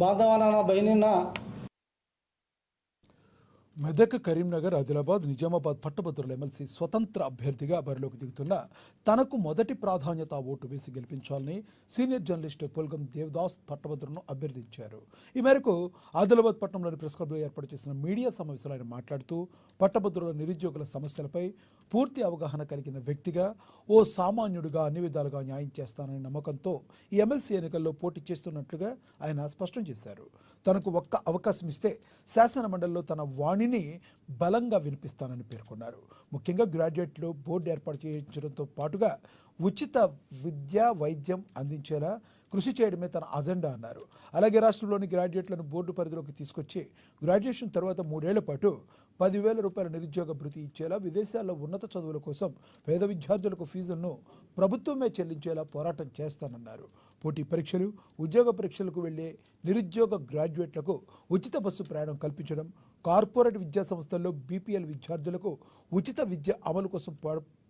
బాంధవాన బహినిన మెదక్, కరీంనగర్, ఆదిలాబాద్, నిజామాబాద్ పట్టభద్రుల ఎమ్మెల్సీ స్వతంత్ర అభ్యర్థిగా బరిలోకి దిగుతున్న తనకు మొదటి ప్రాధాన్యత ఓటు వేసి గెలిపించాలని సీనియర్ జర్నలిస్టు పుల్గం దేవదాస్ పట్టభద్రులను అభ్యర్థించారు. ఈ మేరకు ఆదిలాబాద్ పట్టణంలోని ప్రెస్ క్లబ్లో ఏర్పాటు చేసిన మీడియా సమావేశంలో ఆయన మాట్లాడుతూ పట్టభద్రుల నిరుద్యోగుల సమస్యలపై పూర్తి అవగాహన కలిగిన వ్యక్తిగా ఓ సామాన్యుడిగా అన్ని విధాలుగా న్యాయం చేస్తాననే నమ్మకంతో ఈ ఎమ్మెల్సీ ఎన్నికల్లో పోటీ చేస్తున్నట్లుగా ఆయన స్పష్టం చేశారు. తనకు ఒక్క అవకాశం ఇస్తే శాసన మండలిలో తన వాణిని బలంగా వినిపిస్తానని పేర్కొన్నారు. ముఖ్యంగా గ్రాడ్యుయేట్లు బోర్డు ఏర్పాటు చేయించడంతో పాటుగా ఉచిత విద్య, వైద్యం అందించేలా కృషి చేయడమే తన అజెండా అన్నారు. అలాగే రాష్ట్రంలోని గ్రాడ్యుయేట్లను బోర్డు పరిధిలోకి తీసుకొచ్చి గ్రాడ్యుయేషన్ తర్వాత 3 ఏళ్ల పాటు 10,000 రూపాయల నిరుద్యోగ భృతి ఇచ్చేలా, విదేశాల్లో ఉన్నత చదువుల కోసం పేద విద్యార్థులకు ఫీజులను ప్రభుత్వమే చెల్లించేలా పోరాటం చేస్తానన్నారు. పోటీ పరీక్షలు, ఉద్యోగ పరీక్షలకు వెళ్లే నిరుద్యోగ గ్రాడ్యుయేట్లకు ఉచిత బస్సు ప్రయాణం కల్పించడం, కార్పొరేట్ విద్యా సంస్థల్లో బీపీఎల్ విద్యార్థులకు ఉచిత విద్య అమలు కోసం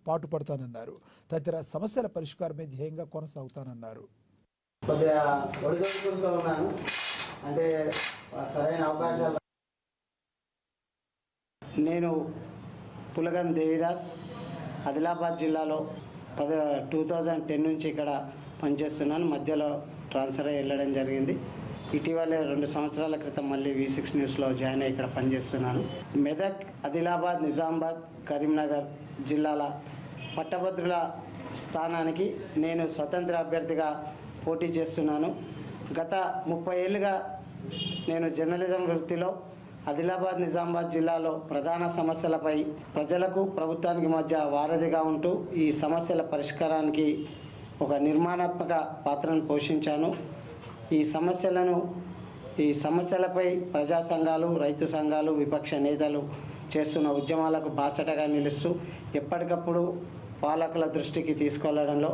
పాటుపడతానన్నారు. తదితర సమస్యల పరిష్కారమే ధ్యేయంగా కొనసాగుతానన్నారు. కొద్దిగా ఒడిదొడుకుంటూ ఉన్నాను, అంటే సరైన అవకాశాలు. నేను పులగం దేవిదాస్, ఆదిలాబాద్ జిల్లాలో 2010 నుంచి ఇక్కడ పనిచేస్తున్నాను. మధ్యలో ట్రాన్స్ఫర్ అయ్యి వెళ్ళడం జరిగింది. ఇటీవలే 2 సంవత్సరాల క్రితం మళ్ళీ V6 న్యూస్లో జాయిన్ అయ్యి ఇక్కడ పనిచేస్తున్నాను. మెదక్, ఆదిలాబాద్, నిజామాబాద్, కరీంనగర్ జిల్లాల పట్టభద్రుల స్థానానికి నేను స్వతంత్ర అభ్యర్థిగా పోటీ చేస్తున్నాను. గత 30 ఏళ్ళుగా నేను జర్నలిజం వృత్తిలో ఆదిలాబాద్, నిజామాబాద్ జిల్లాలో ప్రధాన సమస్యలపై ప్రజలకు, ప్రభుత్వానికి మధ్య వారధిగా ఉంటూ ఈ సమస్యల పరిష్కారానికి ఒక నిర్మాణాత్మక పాత్రను పోషించాను. ఈ సమస్యలపై ప్రజా సంఘాలు, రైతు సంఘాలు, విపక్ష నేతలు చేస్తున్న ఉద్యమాలకు బాసటగా నిలుస్తూ ఎప్పటికప్పుడు పాలకుల దృష్టికి తీసుకెళ్లడంలో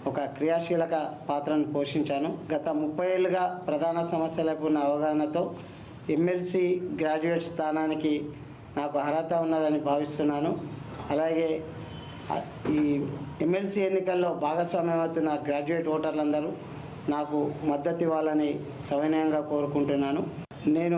ఒక క్రియాశీలక పాత్రను పోషించాను. గత 30 ఏళ్ళుగా ప్రధాన సమస్యలకు ఉన్న అవగాహనతో ఎమ్మెల్సీ గ్రాడ్యుయేట్ స్థానానికి నాకు అర్హత ఉన్నదని భావిస్తున్నాను. అలాగే ఈ ఎమ్మెల్సీ ఎన్నికల్లో భాగస్వామ్యమవుతున్న గ్రాడ్యుయేట్ ఓటర్లందరూ నాకు మద్దతు ఇవ్వాలని సవినయంగా కోరుకుంటున్నాను. నేను